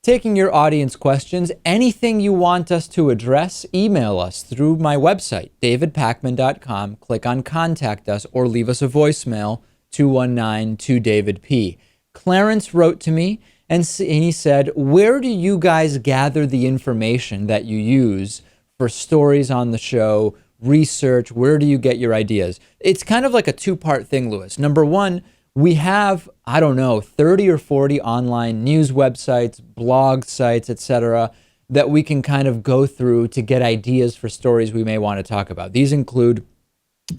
taking your audience questions. Anything you want us to address, email us through my website, davidpakman.com. Click on Contact Us or leave us a voicemail, 219-2DAVID-P. Clarence wrote to me and he said, where do you guys gather the information that you use for stories on the show, research? Where do you get your ideas? It's kind of like a two-part thing, Lewis. Number one, we have, 30 or 40 online news websites, blog sites, etc., that we can kind of go through to get ideas for stories we may want to talk about. These include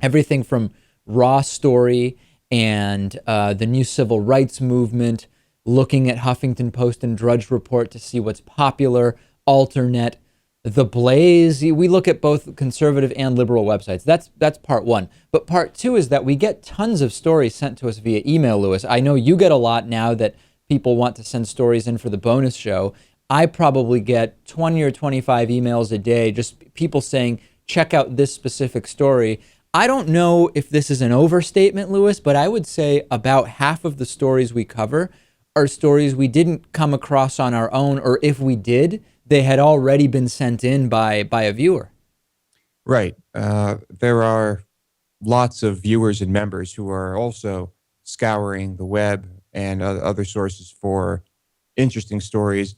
everything from Raw Story and the new civil rights movement, looking at Huffington Post and Drudge Report to see what's popular, Alternet, The Blaze. We look at both conservative and liberal websites. That's part one. But part two is that we get tons of stories sent to us via email, Lewis. I know you get a lot now that people want to send stories in for the bonus show. I probably get 20 or 25 emails a day, just people saying, check out this specific story. I don't know if this is an overstatement, Lewis, but I would say about half of the stories we cover are stories we didn't come across on our own, or if we did, they had already been sent in by a viewer. Right. There are lots of viewers and members who are also scouring the web and other sources for interesting stories.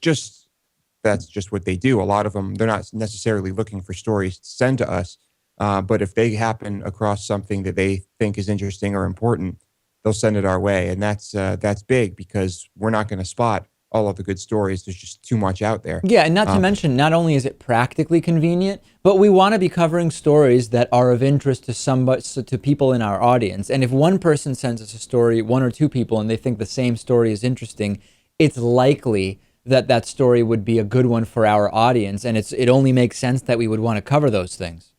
That's just what they do. A lot of them, they're not necessarily looking for stories to send to us, but if they happen across something that they think is interesting or important, they'll send it our way. And that's big because we're not going to spot all of the good stories. There's just too much out there. Yeah, and not to mention, not only is it practically convenient, but we want to be covering stories that are of interest to people in our audience. And if one person sends us a story, one or two people, and they think the same story is interesting, it's likely that that story would be a good one for our audience. And it only makes sense that we would want to cover those things.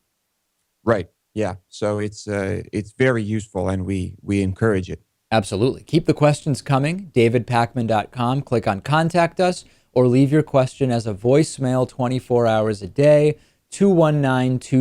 Right. Yeah. So it's very useful, and we encourage it. Absolutely. Keep the questions coming. davidpakman.com. Click on Contact Us or leave your question as a voicemail 24 hours a day, 219-2